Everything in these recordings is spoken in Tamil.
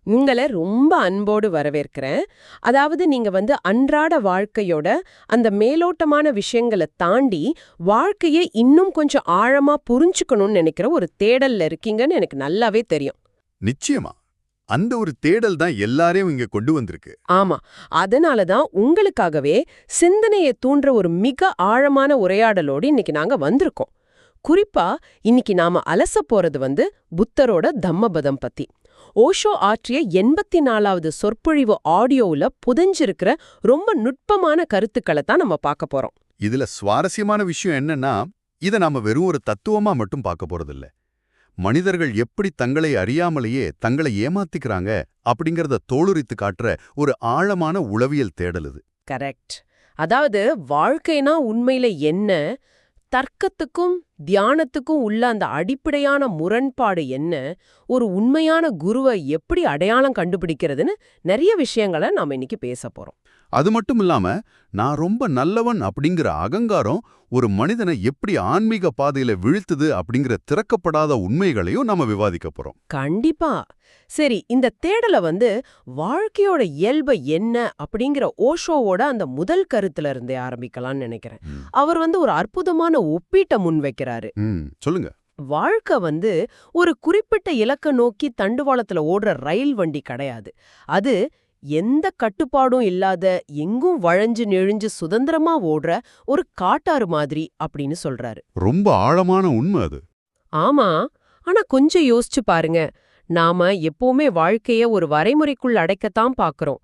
உங்கள ரொம்ப அன்போடு வரவேற்கிறேன். அதாவது நீங்க அன்றாட வாழ்க்கையோட அந்த மேலோட்டமான விஷயங்கள தாண்டி, வாழ்க்கைய இன்னும் கொஞ்சம் ஆழமா புரிஞ்சுக்கணும்னு நெனைக்கிற ஒரு தேடல்ல இருக்கீங்கன்னு எனக்கு நல்லாவே தெரியும். நிச்சயமா. அந்த ஒரு தேடல் தான் எல்லாரையும் இங்க கொண்டு வந்திருக்கு. ஆமா. அதனால தான் உங்களுக்காகவே சிந்தனைய தூண்டுற ஒரு மிக ஆழமான உரையாடலோடு இன்னைக்கு நாங்க வந்திருக்கோம். குறிப்பா இன்னைக்கு நாம அலசப் போறது புத்தரோட தம்மபதம் பத்தி. ஓஷோ ஆற்றிய 84வது சொற்பொழிவு ஆடியோவுல புதைஞ்சிருக்கிற ரொம்ப நுட்பமான கருத்துக்களை தான் நம்ம பார்க்க போறோம். இதுல சுவாரஸ்யமான விஷயம் என்னன்னா, இத நாம வெறும் ஒரு தத்துவமா மட்டும் பார்க்க போறதில்ல. மனிதர்கள் எப்படி தங்களை அறியாமலேயே தங்களை ஏமாத்திக்கிறாங்க அப்படிங்கறத தோலுரித்து காட்டுற ஒரு ஆழமான உளவியல் தேடல் இது. கரெக்ட். அதாவது வாழ்க்கைனா உண்மையில என்ன, தர்க்கத்துக்கும் தியானத்துக்கும் உள்ள அந்த அடிப்படையான முரண்பாடு என்ன, ஒரு உண்மையான குருவை எப்படி அடையாளம் கண்டுபிடிக்கிறதுன்னு நிறைய விஷயங்களை நாம இன்னைக்கு பேச போறோம். அது மட்டும் இல்லாம, நான் ரொம்ப நல்லவன் அப்படிங்கிற அகங்காரம் ஒரு மனிதனை எப்படி ஆன்மீக பாதையில வீழ்த்துது அப்படிங்கிற திறக்கப்படாத உண்மைகளையும் நாம விவாதிக்க போறோம். கண்டிப்பா. சரி, இந்த தேடலை வாழ்க்கையோட இயல்பு என்ன அப்படிங்கிற ஓஷோவோட அந்த முதல் கருத்துல இருந்தே ஆரம்பிக்கலாம்னு நினைக்கிறேன். அவர் ஒரு அற்புதமான ஒப்பீட்டை முன்வைக்கிறாரு. சொல்லுங்க. வாழ்க்கை ஒரு குறிப்பிட்ட இலக்க நோக்கி தண்டுவாளத்துல ஓடுற ரயில் வண்டி கிடையாது. அது எந்த கட்டுப்பாடும் இல்லாத, எங்கும் வளைஞ்சு நெழிஞ்சு சுதந்திரமா ஓடுற ஒரு காட்டாறு மாதிரி அப்படின்னு சொல்றாரு. ரொம்ப ஆழமான உண்மை அது. ஆமா. ஆனா கொஞ்சம் யோசிச்சு பாருங்க. நாம எப்பவுமே வாழ்க்கைய ஒரு வரைமுறைக்குள் அடைக்கத்தான் பாக்குறோம்.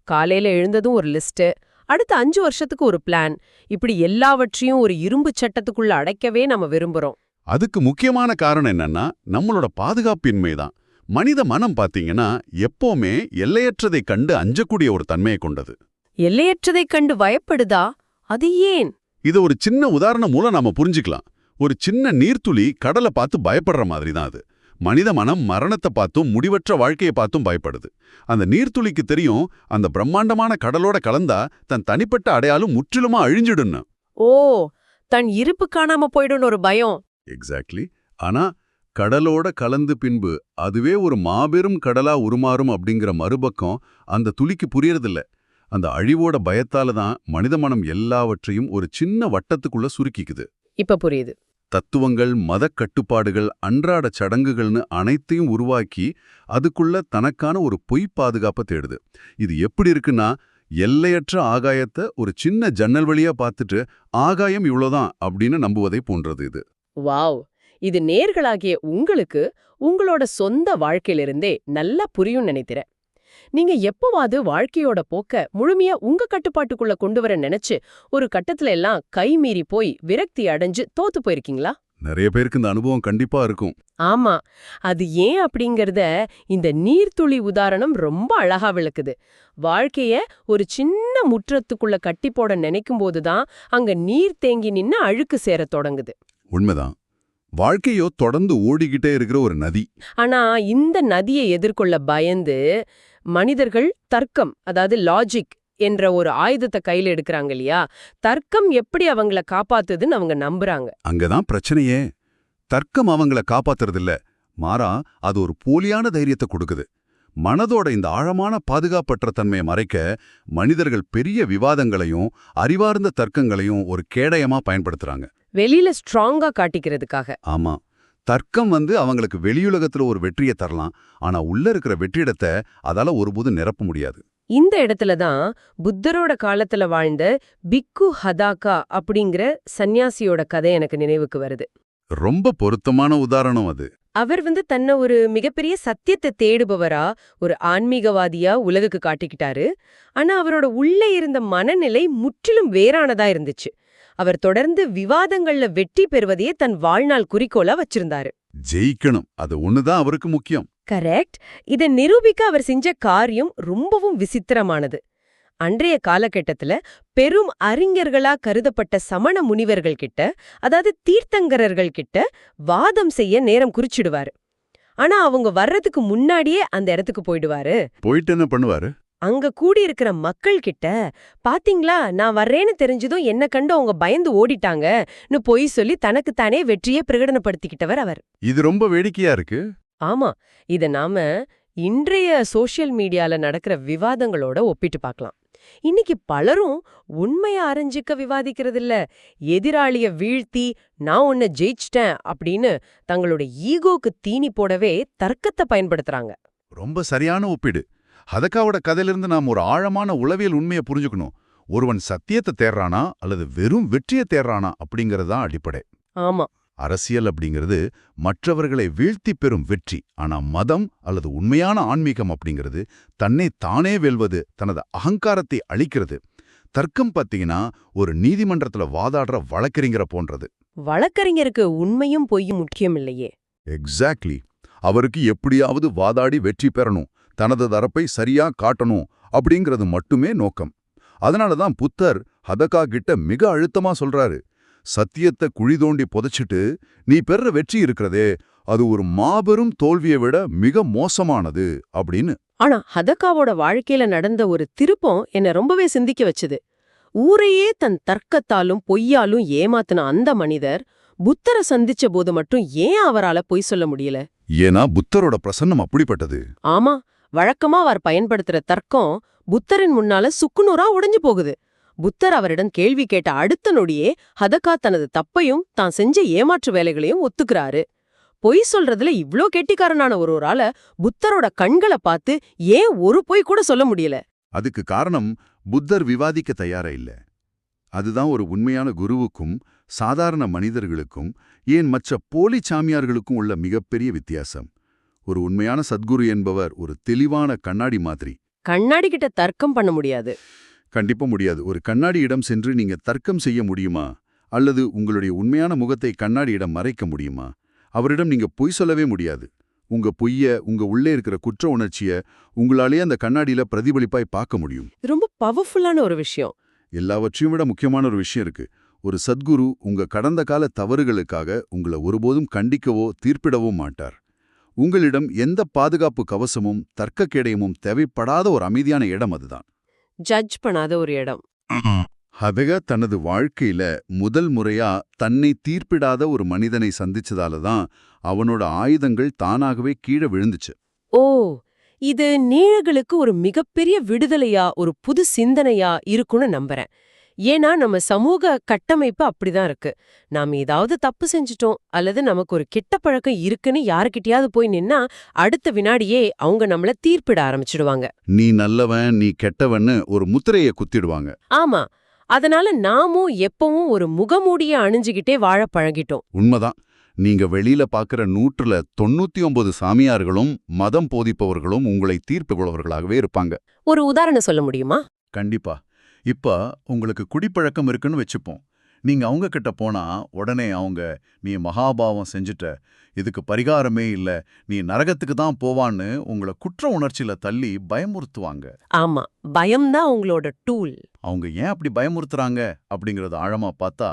காலையில எழுந்ததும் ஒரு லிஸ்ட், அடுத்த 5 வருஷத்துக்கு ஒரு பிளான், இப்படி எல்லாவற்றையும் ஒரு இரும்பு சட்டத்துக்குள்ள அடைக்கவே நம்ம விரும்புறோம். அதுக்கு முக்கியமான காரணம் என்னன்னா, நம்மளோட பாதுகாப்பின்மை தான். மனித மனம் பாத்தீங்கன்னா எப்பவுமே எல்லையற்றதை கண்டு அஞ்சக்கூடிய ஒரு தன்மையை கொண்டது. எல்லையற்றதை கண்டு பயப்படுதா? அது ஏன்? இது ஒரு சின்ன உதாரணம் மூலம் நாம புரிஞ்சுக்கலாம். ஒரு சின்ன நீர்த்துளி கடலை பார்த்து பயப்படுற மாதிரி தான் அது. மனித மனம் மரணத்தை பார்த்தும் முடிவற்ற வாழ்க்கையை பார்த்தும் பயப்படுது. அந்த நீர்த்துளிக்கு தெரியும், அந்த பிரம்மாண்டமான கடலோட கலந்தா தன் தனிப்பட்ட அடையாளம் முற்றிலுமா அழிஞ்சிடுன்னு. ஓ, தன் இருப்பு காணாம போயிடும் ஒரு பயம். எக்ஸாக்ட்லி. ஆனா கடலோட கலந்து பின்பு அதுவே ஒரு மாபெரும் கடலா உருமாறும் அப்படிங்கிற மறுபக்கம் அந்த துளிக்கு புரியறதில்ல. அந்த அழிவோட பயத்தால தான் மனித மனம் எல்லாவற்றையும் ஒரு சின்ன வட்டத்துக்குள்ள சுருக்கிக்குது. இப்ப புரியுது. தத்துவங்கள், மதக் கட்டுப்பாடுகள், அன்றாட சடங்குகள்னு அனைத்தையும் உருவாக்கி அதுக்குள்ள தனக்கான ஒரு பொய் பாதுகாப்பை தேடுது. இது எப்படி இருக்குன்னா, எல்லையற்ற ஆகாயத்தை ஒரு சின்ன ஜன்னல் வழியா பார்த்துட்டு ஆகாயம் இவ்வளோதான் அப்படின்னு நம்புவதை போன்றது இது. வாவ்! இது நேர்களாகிய உங்களுக்கு உங்களோட சொந்த வாழ்க்கையிலிருந்தே நல்லா புரியும் நினைக்கிறேன். நீங்க எப்பவாவது வாழ்க்கையோட போக்க முழுமையா உங்க கட்டுப்பாட்டுக்குள்ள கொண்டு வர நினைச்சு ஒரு கட்டத்துல எல்லாம் கை மீறி போய் விரக்தி அடைஞ்சு தோத்து போயிருக்கீங்களா? நிறைய பேருக்கு இந்த அனுபவம் கண்டிப்பா இருக்கும். ஆமா. அது ஏன் அப்படிங்கறத இந்த நீர்த்துளி உதாரணம் ரொம்ப அழகா விளக்குது. வாழ்க்கைய ஒரு சின்ன முற்றத்துக்குள்ள கட்டி போட நினைக்கும் போதுதான் அங்க நீர் தேங்கி நின்னு அழுக்கு சேரத் தொடங்குது. உண்மைதான். வாழ்க்கையோ தொடர்ந்து ஓடிக்கிட்டே இருக்கிற ஒரு நதி. ஆனா இந்த நதியை எதிர்கொள்ள பயந்து மனிதர்கள் தர்க்கம், அதாவது லாஜிக் என்ற ஒரு ஆயுதத்தை கையில எடுக்கிறாங்க இல்லையா? தர்க்கம் எப்படி அவங்கள காப்பாத்துதுன்னு அவங்க நம்புறாங்க. அங்கதான் பிரச்சனையே. தர்க்கம் அவங்கள காப்பாத்துறதில்ல, மாறா அது ஒரு போலியான தைரியத்தை கொடுக்குது. மனதோட இந்த ஆழமான பாதுகாப்பற்ற தன்மையை மறைக்க மனிதர்கள் பெரிய விவாதங்களையும் அறிவார்ந்த தர்க்கங்களையும் ஒரு கேடயமா பயன்படுத்துறாங்க. வெளியில ஸ்ட்ராங்கா காட்டிக்கிறதுக்காக. ஆமா. தர்க்கம் அவங்களுக்கு வெளியுலகத்துல ஒரு வெற்றியை தரலாம், ஆனா உள்ள இருக்கிற வெற்றிடத்தை அதால ஒருபோதும் நிரப்ப முடியாது. இந்த இடத்துல தான் புத்தரோட காலத்துல வாழ்ந்த பிக்கு ஹதாக்கா அப்படிங்கிற சந்நியாசியோட கதை எனக்கு நினைவுக்கு வருது. ரொம்ப பொருத்தமான உதாரணம் அது. அவர் தன்னை ஒரு மிகப்பெரிய சத்தியத்தை தேடுபவரா, ஒரு ஆன்மீகவாதியா உலகுக்கு காட்டிக்கிட்டாரு. ஆனா அவரோட உள்ளே இருந்த மனநிலை முற்றிலும் வேறானதா இருந்துச்சு. அவர் தொடர்ந்து விவாதங்கள்ல வெற்றி பெறுவதையே தன் வாழ்நாள் குறிக்கோளா வச்சிருந்தாரு. ஜெயிக்கணும், அது ஒண்ணுதான் அவருக்கு முக்கியம். கரெக்ட். இதை நிரூபிக்க அவர் செஞ்ச காரியம் ரொம்பவும் விசித்திரமானது. அன்றைய காலகட்டத்துல பெரும் அறிஞர்களா கருதப்பட்ட சமண முனிவர்கள் கிட்ட, அதாவது தீர்த்தங்கரர்கள் கிட்ட வாதம் செய்ய நேரம் குறிச்சிடுவாரு. ஆனா அவங்க வர்றதுக்கு முன்னாடியே அந்த இடத்துக்கு போயிடுவாரு. போயிட்டு என்ன பண்ணுவாரு? அங்க கூடியிருக்கிற மக்கள் கிட்ட, பாத்தீங்களா நான் வர்றேன்னு தெரிஞ்சதும் என்ன கண்டு அவங்க பயந்து ஓடிட்டாங்கன்னு பொய் சொல்லி தனக்குத்தானே வெற்றியை பிரகடனப்படுத்திக்கிட்டவர் அவர். இது ரொம்ப வேடிக்கையா இருக்கு. ஆமா, இத நாம இன்றைய சோஷியல் மீடியால நடக்கிற விவாதங்களோட ஒப்பிட்டு பார்க்கலாம். இன்னைக்கு பலரும் உண்மைய அறிஞ்சிக்க விவாதிக்கிறதில்ல, எதிராளிய வீழ்த்தி நான் உன்னை ஜெயிச்சிட்டேன் அப்படின்னு தங்களோட ஈகோக்கு தீனி போடவே தர்க்கத்தை பயன்படுத்துறாங்க. ரொம்ப சரியான ஒப்பீடு. ஹதக்காவோட கதையிலிருந்து நாம் ஒரு ஆழமான உளவியல் உண்மையை புரிஞ்சுக்கணும். ஒருவன் சத்தியத்தை தேர்றானா அல்லது வெறும் வெற்றியை தேர்றானா அப்படிங்கறதுதான் அடிப்படை. ஆமா, அரசியல் அப்படிங்கிறது மற்றவர்களை வீழ்த்தி பெறும் வெற்றி. ஆனா மதம் அல்லது உண்மையான ஆன்மீகம் அப்படிங்கிறது தன்னை தானே வெல்வது, தனது அகங்காரத்தை அழிக்கிறது. தர்க்கம் பாத்தீங்கன்னா ஒரு நீதிமன்றத்துல வாதாடுற வழக்கறிஞரை போன்றது. வழக்கறிஞருக்கு உண்மையும் பொய்யும் முக்கியம் இல்லையே. எக்ஸாக்ட்லி. அவருக்கு எப்படியாவது வாதாடி வெற்றி பெறணும், தனது தரப்பை சரியா காட்டணும் அப்படிங்கிறது மட்டுமே நோக்கம். அதனாலதான் புத்தர் ஹதகா கிட்ட மிக அழுத்தமா சொல்றாரு, சத்தியத்தை குழி தோண்டி புதைச்சிட்டு நீ பெற வெற்றி இருக்கிறதே, அது ஒரு மாபெரும் தோல்வியை விட மிக மோசமானது அப்படின்னு. ஆனா ஹதக்காவோட வாழ்க்கையில நடந்த ஒரு திருப்பம் என்ன ரொம்பவே சிந்திக்க வச்சுது. ஊரையே தன் தர்க்கத்தாலும் பொய்யாலும் ஏமாத்தின அந்த மனிதர் புத்தரை சந்திச்ச போது மட்டும் ஏன் அவரால பொய் சொல்ல முடியல? ஏன்னா புத்தரோட பிரசன்னம் அப்படிப்பட்டது. ஆமா, வழக்கமா அவர் பயன்படுத்துற தர்க்கம் புத்தரின் முன்னால சுக்குநூறா உடைஞ்சு போகுது. புத்தர் அவரிடம் கேள்வி கேட்ட அடுத்த நொடியே ஹதகா தனது தப்பையும் தான் செஞ்ச ஏமாற்று வேலைகளையும் ஒத்துக்கிறாரு. பொய் சொல்றதுல இவ்ளோ கெட்டிக்காரனான ஒருவரால புத்தரோட கண்களை பார்த்து ஏன் ஒரு பொய் கூட சொல்ல முடியல? அதுக்கு காரணம் புத்தர் விவாதிக்க தயாரா இல்ல. அதுதான் ஒரு உண்மையான குருவுக்கும் சாதாரண மனிதர்களுக்கும், ஏன் மற்ற போலி சாமியார்களுக்கும் உள்ள மிகப்பெரிய வித்தியாசம். ஒரு உண்மையான சத்குரு என்பவர் ஒரு தெளிவான கண்ணாடி மாதிரி. கண்ணாடி கிட்ட தர்க்கம் பண்ண முடியாது. கண்டிப்பா முடியாது. ஒரு கண்ணாடியிடம் சென்று நீங்க தர்க்கம் செய்ய முடியுமா? அல்லது உங்களுடைய உண்மையான முகத்தை கண்ணாடியிடம் மறைக்க முடியுமா? அவரிடம் நீங்க பொய் சொல்லவே முடியாது. உங்க பொய்ய, உங்க உள்ளே இருக்கிற குற்ற உணர்ச்சிய உங்களாலேயே அந்த கண்ணாடியில பிரதிபலிப்பாய் பார்க்க முடியும். இது ரொம்ப பவர்ஃபுல்லான ஒரு விஷயம். எல்லாவற்றையும் விட முக்கியமான ஒரு விஷயம் இருக்கு. ஒரு சத்குரு உங்க கடந்த கால தவறுகளுக்காக உங்களை ஒருபோதும் கண்டிக்கவோ தீர்ப்பிடவோ மாட்டார். உங்களிடம் எந்த பாதுகாப்பு கவசமும் தர்க்க கேடயமும் தேவைப்படாத ஒரு அமைதியான இடம் அதுதான். ஜட்ஜ் பண்ணாத ஒரு இடம். ஹதகா தனது வாழ்க்கையில முதல் முறையா தன்னை தீர்ப்பிடாத ஒரு மனிதனை சந்திச்சதால தான் அவனோட ஆயுதங்கள் தானாகவே கீழே விழுந்துச்சு. ஓ, இது நீழகளுக்கு ஒரு மிகப்பெரிய விடுதலையா, ஒரு புது சிந்தனையா இருக்கும்னு நம்புறேன். ஏன்னா நம்ம சமூக கட்டமைப்பு அப்படிதான் இருக்கு. நாம ஏதாவது தப்பு செஞ்சுட்டோம் அல்லது நமக்கு ஒரு கெட்ட பழக்கம் இருக்குன்னு யாருக்கிட்டயாவது போய் நின்னா அடுத்த வினாடியே அவங்க நம்மள தீர்ப்பிட ஆரம்பிச்சிடுவாங்க. நீ நல்லவன், நீ கெட்டவன்னு ஒரு முத்திரையை குத்திடுவாங்க. ஆமா, அதனால நாமும் எப்பவும் ஒரு முகமூடிய அணிஞ்சுகிட்டே வாழ பழகிட்டோம். உண்மைதான். நீங்க வெளியில பாக்குற 199 சாமியார்களும் மதம் போதிப்பவர்களும் உங்களை தீர்ப்புள்ளவர்களாகவே இருப்பாங்க. ஒரு உதாரணம் சொல்ல முடியுமா? கண்டிப்பா. இப்ப உங்களுக்கு குடிப்பழக்கம் இருக்குன்னு வச்சுப்போம். நீங்க அவங்க கிட்ட போனா உடனே அவங்க, நீ மகாபாவம் செஞ்சுட்ட, இதுக்கு பரிகாரமே இல்ல, நீ நரகத்துக்கு தான் போவான்னு உங்களை குற்ற உணர்ச்சியில தள்ளி பயமுறுத்துவாங்க. ஆமா, பயம்தான் உங்களோட டூல். அவங்க ஏன் அப்படி பயமுறுத்துறாங்க அப்படிங்கறது ஆழமா பார்த்தா,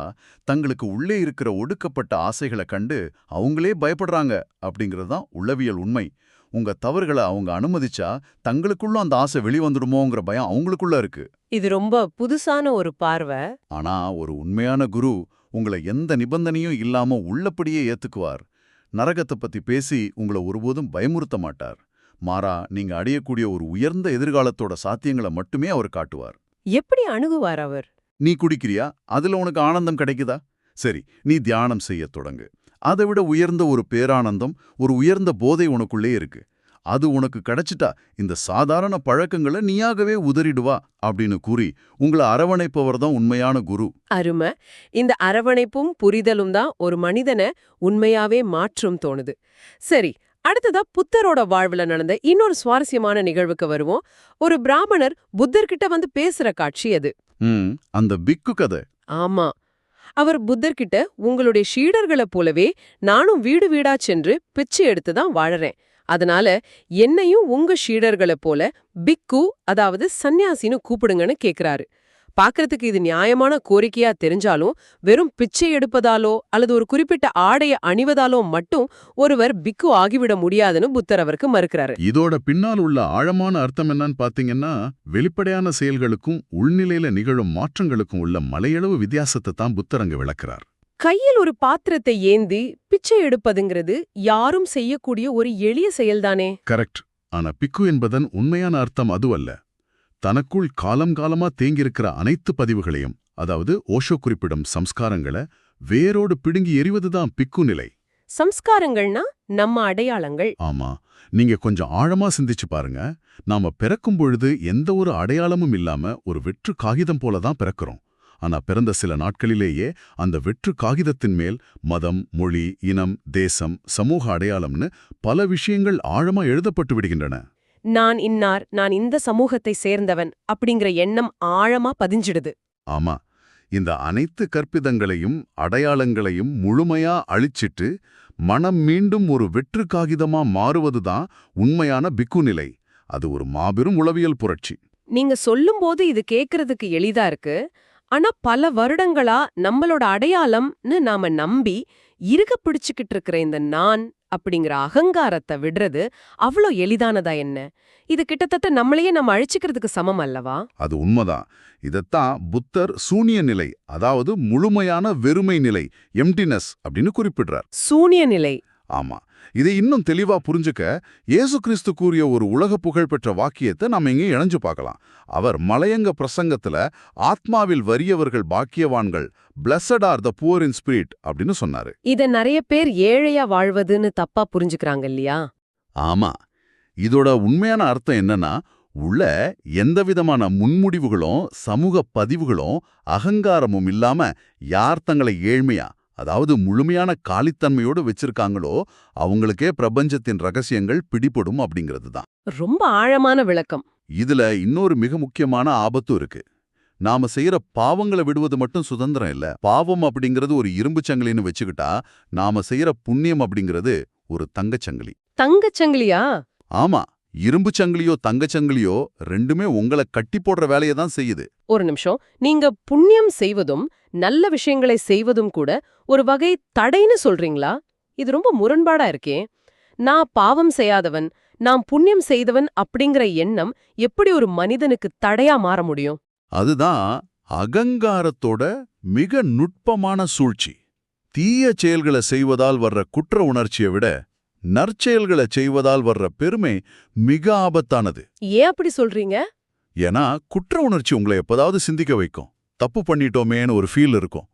தங்களுக்கு உள்ளே இருக்கிற ஒடுக்கப்பட்ட ஆசைகளை கண்டு அவங்களே பயப்படுறாங்க அப்படிங்கிறது தான் உளவியல் உண்மை. உங்க தவறுகளை அவங்க அனுமதிச்சா தங்களுக்குள்ள அந்த ஆசை வெளிவந்துடுமோங்கிற பயம் அவங்களுக்குள்ள இருக்கு. இது ரொம்ப புதுசான ஒரு பார்வை. ஆனா ஒரு உண்மையான குரு உங்களை எந்த நிபந்தனையும் இல்லாம உள்ளபடியே ஏத்துக்குவார். நரகத்தை பத்தி பேசி உங்களை ஒருபோதும் பயமுறுத்த மாட்டார். மாறா, நீங்க அடையக்கூடிய ஒரு உயர்ந்த எதிர்காலத்தோட சாத்தியங்களை மட்டுமே அவர் காட்டுவார். எப்படி அணுகுவார் அவர்? நீ குடிக்கிறியா? அதுல உனக்கு ஆனந்தம் கிடைக்குதா? சரி, நீ தியானம் செய்ய தொடங்கு. அதை விட உயர்ந்த ஒரு பேரானந்தம், ஒரு உயர்ந்த போதை உனக்குள்ளே இருக்கு. அது உனக்கு கிடைச்சிட்டா இந்த சாதாரண பழக்கங்களை நீயாகவே உதறிடுவா அப்படின்னு கூறி உங்களை அரவணைப்பவர் தான் உண்மையான குரு. அருமை. இந்த அரவணைப்பும் புரிதலும் தான் ஒரு மனிதனை உண்மையாவே மாற்றும் தோணுது. சரி, அடுத்ததா புத்தரோட வாழ்வுல நடந்த இன்னொரு சுவாரஸ்யமான நிகழ்வுக்கு வருவோம். ஒரு பிராமணர் புத்தர்கிட்ட வந்து பேசுற காட்சி அது. அந்த பிக்கு கதை. ஆமா, அவர் புத்தர்கிட்ட, உங்களுடைய சீடர்களைப் போலவே நானும் வீடு வீடா சென்று பிச்சை எடுத்து தான் வாழறேன். அதனால என்னையும் உங்க சீடர்களைப் போல பிக்கு, அதாவது சந்நியாசின்னு கூப்பிடுங்கன்னு கேக்குறாரு. பாக்குறதுக்கு இது நியாயமான கோரிக்கையா தெரிஞ்சாலும் வெறும் பிச்சை எடுப்பதாலோ அல்லது ஒரு குறிப்பிட்ட ஆடைய அணிவதாலோ மட்டும் ஒருவர் பிக்கு ஆகிவிட முடியாதுன்னு புத்தர் அவருக்கு மறுக்கிறாரு. இதோட பின்னால் உள்ள ஆழமான அர்த்தம் என்னன்னு பாத்தீங்கன்னா, வெளிப்படையான செயல்களுக்கும் உள்நிலையில நிகழும் மாற்றங்களுக்கும் உள்ள மலையளவு வித்தியாசத்தை தான் புத்தர் அங்க விளக்குறார். கையில் ஒரு பாத்திரத்தை ஏந்தி பிச்சை எடுப்பதுங்கிறது யாரும் செய்யக்கூடிய ஒரு எளிய செயல்தானே. கரெக்ட். ஆனா பிக்கு என்பதன் உண்மையான அர்த்தம் அதுவல்ல. தனக்குள் காலமா தேங்கியிருக்கிற அனைத்து பதிவுகளையும், அதாவது ஓஷோ குறிப்பிடும் சம்ஸ்காரங்களை வேரோடு பிடுங்கி எறிவதுதான் பிக்கு நிலை. சம்ஸ்காரங்கள்னா நம்ம அடையாளங்கள். ஆமா, நீங்க கொஞ்சம் ஆழமா சிந்திச்சு பாருங்க. நாம பிறக்கும் பொழுது எந்த ஒரு அடையாளமும் இல்லாம ஒரு வெற்று காகிதம் போல தான் பிறக்கிறோம். ஆனா பிறந்த சில நாட்களிலேயே அந்த வெற்று காகிதத்தின் மேல் மதம், மொழி, இனம், தேசம், சமூக அடையாளம்னு பல விஷயங்கள் ஆழமா எழுதப்பட்டு விடுகின்றன. நான் இன்னார், நான் இந்த சமூகத்தை சேர்ந்தவன் அப்படிங்கிற எண்ணம் ஆழமா பதிஞ்சிடுது. ஆமா, இந்த அனைத்து கற்பிதங்களையும் அடையாளங்களையும் முழுமையா அழிச்சிட்டு மனம் மீண்டும் ஒரு வெற்று காகிதமா மாறுவதுதான் உண்மையான பிக்கு நிலை. அது ஒரு மாபெரும் உளவியல் புரட்சி. நீங்க சொல்லும்போது இது கேக்குறதுக்கு எளிதா இருக்கு. ஆனா பல வருடங்களா நம்மளோட அடையாளம்னு நாம நம்பி இருக பிடிச்சுக்கிட்டு இருக்கிற இந்த நான் அப்படிங்கிற அகங்காரத்தை விடுறது அவ்வளோ எளிதானதா என்ன? இது கிட்டத்தட்ட நம்மளையே நம்ம அழிச்சுக்கிறதுக்கு சமம் அல்லவா? அது உண்மைதான். இதத்தான் புத்தர் சூனிய நிலை, அதாவது முழுமையான வெறுமை நிலை, எம்டினஸ் அப்படின்னு குறிப்பிடுறார். சூனிய நிலை. ஆமா, இதை இன்னும் தெளிவா புரிஞ்சுக்க இயேசு கிறிஸ்து கூறிய ஒரு உலக புகழ்பெற்ற வாக்கியத்தை நாம இங்கே இணைஞ்சு பார்க்கலாம். அவர் மலையங்க பிரசங்கத்துல ஆத்மாவில் வறியவர்கள் பாக்கியவான்கள், blessed are the poor in spirit அப்படின்னு சொன்னாரு. இத நிறைய பேர் ஏழையா வாழ்வதுன்னு தப்பா புரிஞ்சுக்கிறாங்க இல்லையா? ஆமா, இதோட உண்மையான அர்த்தம் என்னன்னா, உள்ள எந்தவிதமான முன்முடிவுகளும் சமூக பதிவுகளும் அகங்காரமும் இல்லாம யார் தங்களை ஏழ்மையா, அதாவது முழுமையான காலித்தன்மையோடு வச்சிருக்காங்களோ அவங்களுக்கே பிரபஞ்சத்தின் ரகசியங்கள் பிடிபடும் அப்படிங்கிறது தான். ரொம்ப ஆழமான விளக்கம். இதுல இன்னொரு மிக முக்கியமான ஆபத்து இருக்கு. நாம செய்யற பாவங்களை விடுவது மட்டும் சுதந்திரம் இல்ல. பாவம் அப்படிங்கிறது ஒரு இரும்பு சங்கிலின்னு வச்சுக்கிட்டா, நாம செய்யற புண்ணியம் அப்படிங்கிறது ஒரு தங்கச்சங்கிலி. தங்கச்சங்கிலியா? ஆமா, இரும்பு சங்கிலியோ தங்கச்சங்கிலியோ ரெண்டுமே உங்களை கட்டி போடுற வேலையை தான் செய்யுது. ஒரு நிமிஷம், நீங்க புண்ணியம் செய்வதும் நல்ல விஷயங்களை செய்வதும் கூட ஒரு வகை தடைன்னு சொல்றீங்களா? இது ரொம்ப முரண்பாடா இருக்கே. நான் பாவம் செய்யாதவன், நான் புண்ணியம் செய்தவன் அப்படிங்கிற எண்ணம் எப்படி ஒரு மனிதனுக்கு தடையா மாற முடியும்? அதுதான் அகங்காரத்தோட மிக நுட்பமான சூழ்ச்சி. தீய செயல்களை செய்வதால் வர்ற குற்ற உணர்ச்சியை விட நற்செயல்களை செய்வதால் வர்ற பெருமை மிக ஆபத்தானது. ஏன் அப்படி சொல்றீங்க? ஏன்னா குற்ற உணர்ச்சி உங்களை எப்போதாவது சிந்திக்க வைக்கும். தப்பு பண்ணிட்டோமேன்னு ஒரு ஃபீல் இருக்கும்.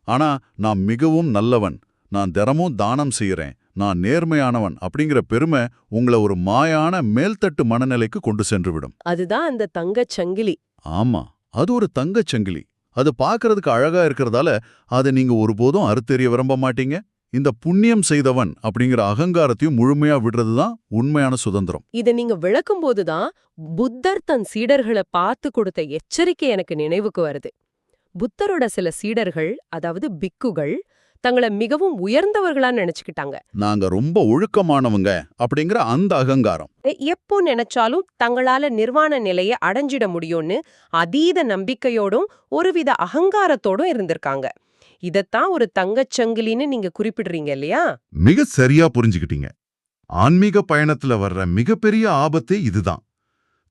ஆனா நான் மிகவும் நல்லவன், நான் தினமும் தானம் செய்யறேன், நான் நேர்மையானவன் அப்படிங்கிற பெருமை உங்களை ஒரு மாயான மேல்தட்டு மனநிலைக்கு கொண்டு சென்றுவிடும். அதுதான் அந்த தங்கச் சங்கிலி. ஆமா, அது ஒரு தங்கச் சங்கிலி. அது பார்க்கறதுக்கு அழகா இருக்கிறதால அதை நீங்க ஒருபோதும் அறுத்தெறிய விரும்ப மாட்டீங்க. இந்த புண்ணியம் செய்தவன் அப்படிங்கிற அகங்காரத்தையும் முழுமையா விடுறதுதான் உண்மையான சுதந்திரம். இதை நீங்க விளக்கும் போதுதான் புத்தர் தன் சீடர்களை பார்த்து கொடுத்த எச்சரிக்கை எனக்கு நினைவுக்கு வருது. புத்தரோட சில சீடர்கள், அதாவது பிக்குகள், தங்களை மிகவும் உயர்ந்தவர்களா நினைச்சுக்கிட்டாங்க. நாங்க ரொம்ப ஒழுக்கமானவங்க அப்படிங்கிற அந்த அகங்காரம். எப்போ நினைச்சாலும் தங்களால நிர்வாண நிலையை அடைஞ்சிட முடியும்னு அதீத நம்பிக்கையோடும் ஒருவித அகங்காரத்தோடும் இருந்திருக்காங்க. இதத்தான் ஒரு தங்கச்சங்கிலின்னு நீங்க குறிப்பிடுறீங்க இல்லையா? மிக சரியா புரிஞ்சுக்கிட்டீங்க. ஆன்மீக பயணத்துல வர்ற மிகப்பெரிய ஆபத்தே இதுதான்.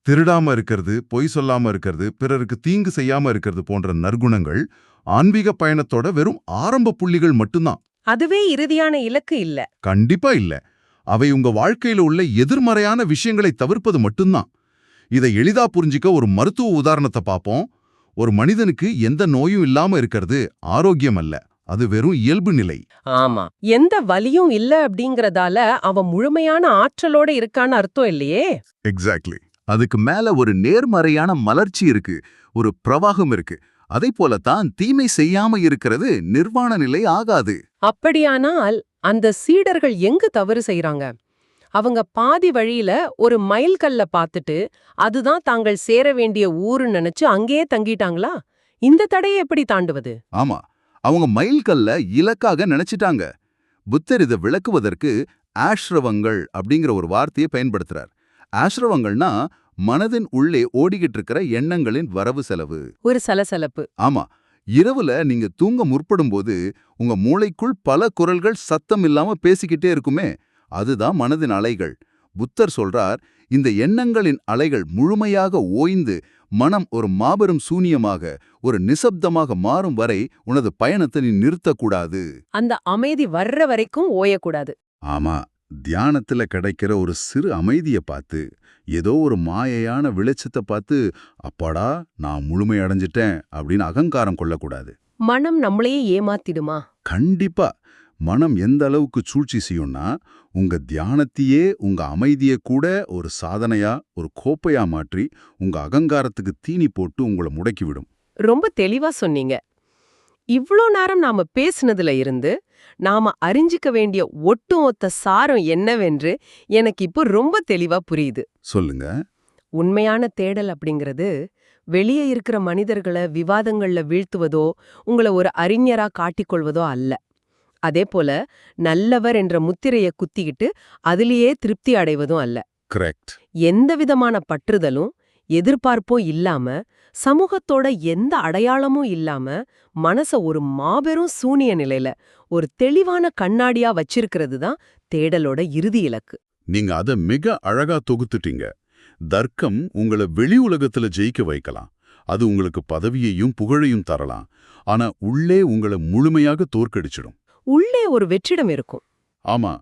திருடாம இருக்கிறது, பொய் சொல்லாம இருக்கிறது, பிறருக்கு தீங்கு செய்யாம இருக்கிறது போன்ற நற்குணங்கள் ஆன்மீக பயணத்தோட வெறும் ஆரம்ப புள்ளிகள் மட்டும்தான். அதுவே இறுதியான இலக்கு இல்ல. கண்டிப்பா இல்ல. அவை உங்க வாழ்க்கையில உள்ள எதிர்மறையான விஷயங்களை தவிர்ப்பது மட்டும்தான். இதை எளிதா புரிஞ்சிக்க ஒரு மருத்துவ உதாரணத்தை பார்ப்போம். ஒரு மனிதனுக்கு எந்த நோயும் இல்லாம இருக்கிறது ஆரோக்கியம் அல்ல, அது வெறும் இயல்பு நிலை. ஆமா, எந்த வலியும் இல்ல அப்படிங்கறதால அவன் முழுமையான ஆற்றலோட இருக்கான்னு அர்த்தம் இல்லையே. எக்ஸாக்ட்லி. அதுக்கு மேல ஒரு நேர்மறையான மலர்ச்சி இருக்கு, ஒரு பிரவாகம் இருக்கு. அதை போலத்தான் தீமை செய்யாம இருக்கிறது நிர்வாண நிலை ஆகாது. அப்படியானால் அந்த சீடர்கள் எங்கு தவறு செய்றாங்க? அவங்க பாதி வழியில ஒரு மைல்கல்ல பார்த்துட்டு அதுதான் தாங்கள் சேர வேண்டிய ஊருன்னு நினைச்சு அங்கேயே தங்கிட்டாங்களா? இந்த தடையை எப்படி தாண்டுவது? ஆமா, அவங்க மைல்கல்ல இலக்காக நினைச்சிட்டாங்க. புத்தர் இதை விளக்குவதற்கு ஆஷ்ரவங்கள் அப்படிங்கிற ஒரு வார்த்தையை பயன்படுத்துறார். ஆஷ்ரவங்கள்னா மனதின் உள்ளே ஓடிக்கிட்டு இருக்கிற எண்ணங்களின் வரவு செலவு. ஒரு சலசலப்பு. ஆமா, இரவுல நீங்க தூங்க முற்படும்போது உங்க மூளைக்குள் பல குரல்கள் சத்தம் இல்லாம பேசிக்கிட்டே இருக்குமே, அதுதான் மனதின் அலைகள். புத்தர் சொல்றார், இந்த எண்ணங்களின் அலைகள் முழுமையாக ஓய்ந்து மனம் ஒரு மாபெரும் சூனியமாக, ஒரு நிசப்தமாக மாறும் வரை உனது பயணத்தை நீ நிறுத்தக்கூடாது. அந்த அமைதி வர்ற வரைக்கும் ஓயக்கூடாது. ஆமா, தியானத்துல கிடைக்கிற ஒரு சிறு அமைதிய பார்த்து, ஏதோ ஒரு மாயையான வெளிச்சத்தை பார்த்து, அப்பாடா நான் முழுமை அடைஞ்சிட்டேன் அப்படின்னு அகங்காரம் கொள்ளக்கூடாது. மனம் நம்மளையே ஏமாத்திடுமா? கண்டிப்பா. மனம் எந்த அளவுக்கு சூழ்ச்சி செய்யும்னா, உங்க தியானத்தையே உங்க அமைதியை கூட ஒரு சாதனையா, ஒரு கோப்பையா மாற்றி, உங்க அகங்காரத்துக்கு தீனி போட்டு உங்களை முடக்கிவிடும். ரொம்ப தெளிவா சொன்னீங்க. இவ்ளோ நேரம் நாம பேசுனதுல இருந்து நாம அறிஞ்சிக்க வேண்டிய ஒட்டுமொத்த சாரம் என்னவென்று எனக்கு இப்போ ரொம்ப தெளிவா புரியுது. சொல்லுங்க. உண்மையான தேடல் அப்படிங்கிறது வெளியே இருக்கிற மனிதர்களை விவாதங்கள்ல வீழ்த்துவதோ உங்களை ஒரு அறிஞரா காட்டிக்கொள்வதோ அல்ல. அதேபோல நல்லவர் என்ற முத்திரைய குத்திக்கிட்டு அதிலேயே திருப்தி அடைவதும் அல்ல. கரெக்ட். எந்தவிதமான பற்றுதலும் எதிர்பார்ப்பும் இல்லாம, சமூகத்தோட எந்த அடையாளமும் இல்லாம, மனச ஒரு மாபெரும் சூனிய நிலையில ஒரு தெளிவான கண்ணாடியா வச்சிருக்கிறது தான் தேடலோட இறுதி இலக்கு. நீங்க அத மிக அழகா தொகுத்துட்டீங்க. தர்க்கம் உங்களை வெளி உலகத்துல ஜெயிக்க வைக்கலாம். அது உங்களுக்கு பதவியையும் புகழையும் தரலாம். ஆனா உள்ளே உங்களை முழுமையாக தோற்கடிச்சிடும். உள்ளே ஒரு வெற்றிடம் இருக்கும். ஆமா,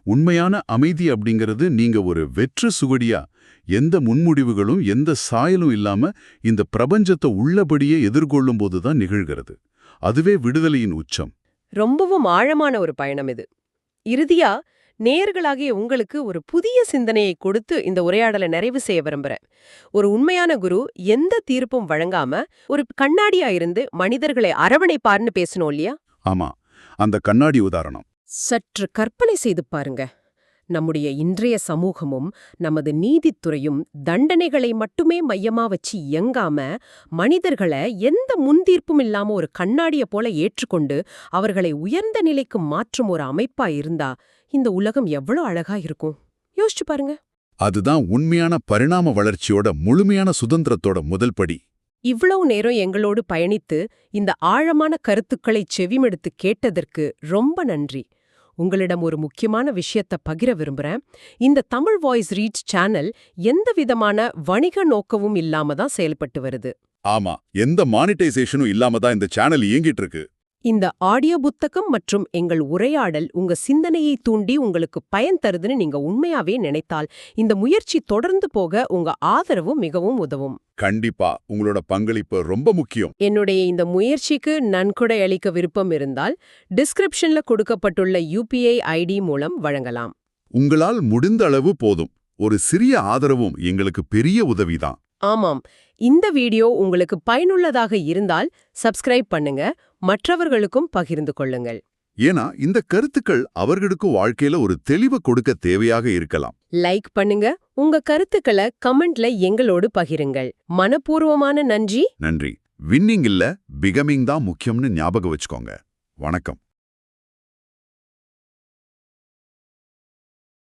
உண்மையான அமைதி அப்படிங்கிறது நீங்க ஒரு வெற்று சுவடியா, எந்த முன்முடிவுகளும் எந்த சாயலும் இல்லாம இந்த பிரபஞ்சத்தை உள்ளபடியே எதிர்கொள்ளும் போதுதான் நிகழ்கிறது. அதுவே விடுதலையின் உச்சம். ரொம்பவும் ஆழமான ஒரு பயணம் இது. இறுதியா நேயர்களாகிய உங்களுக்கு ஒரு புதிய சிந்தனையை கொடுத்து இந்த உரையாடலை நிறைவு செய்ய விரும்புறேன். ஒரு உண்மையான குரு எந்த தீர்ப்பும் வழங்காம ஒரு கண்ணாடியா இருந்து மனிதர்களை அரவணைப்பார்னு பேசணும் இல்லையா? ஆமா, அந்த கண்ணாடி உதாரணம். சற்று கற்பனை செய்து பாருங்க. நம்முடைய இன்றைய சமூகமும் நமது நீதித்துறையும் தண்டனைகளை மட்டுமே மையமா வச்சு இயங்காம, மனிதர்களை எந்த முன்தீர்ப்பும் இல்லாம ஒரு கண்ணாடிய போல ஏற்றுக்கொண்டு அவர்களை உயர்ந்த நிலைக்கு மாற்றும் ஒரு அமைப்பா இருந்தா இந்த உலகம் எவ்வளவு அழகா இருக்கும் யோசிச்சு பாருங்க. அதுதான் உண்மையான பரிணாம வளர்ச்சியோட முழுமையான சுதந்திரத்தோட முதல் படி. இவ்வளவு நேரம் எங்களோடு பயணித்து இந்த ஆழமான கருத்துக்களை செவிமெடுத்து கேட்டதற்கு ரொம்ப நன்றி. உங்களிடம் ஒரு முக்கியமான விஷயத்தை பகிர விரும்புறேன். இந்த தமிழ் வாய்ஸ் ரீச் சேனல் எந்த விதமான வணிக நோக்கமும் இல்லாம தான் செயல்பட்டு வருது. ஆமா, எந்த மானிட்டைசேஷனும் இல்லாம தான் இந்த சேனல் இயங்கிட்டு இருக்கு. இந்த ஆடியோ புத்தகம் மற்றும் எங்கள் உரையாடல் உங்க சிந்தனையை தூண்டி உங்களுக்கு பயன் தருதுன்னு நீங்க உண்மையாவே நினைத்தால் இந்த முயற்சி தொடர்ந்து போக உங்க ஆதரவும் மிகவும் உதவும். கண்டிப்பா உங்களோட பங்களிப்பு ரொம்ப முக்கியம். என்னுடைய இந்த முயற்சிக்கு நன்கொடை அளிக்க விருப்பம் இருந்தால் டிஸ்கிரிப்ஷன்ல கொடுக்கப்பட்டுள்ள UPI ID மூலம் வழங்கலாம். உங்களால் முடிந்த அளவு போதும். ஒரு சிறிய ஆதரவும் எங்களுக்கு பெரிய உதவிதான். ஆமாம், இந்த வீடியோ உங்களுக்கு பயனுள்ளதாக இருந்தால் சப்ஸ்கிரைப் பண்ணுங்க, மற்றவர்களுக்கும் பகிர்ந்து கொள்ளுங்கள். ஏன்னா இந்த கருத்துக்கள் அவர்களுக்கு வாழ்க்கையில ஒரு தெளிவை கொடுக்க தேவையாக இருக்கலாம். லைக் பண்ணுங்க, உங்க கருத்துக்களை கமெண்ட்ல எங்களோடு பகிருங்கள். மனப்பூர்வமான நன்றி. நன்றி. வின்னிங் இல்ல, பிகமிங் தான் முக்கியம்னு ஞாபகம் வச்சுக்கோங்க. வணக்கம்.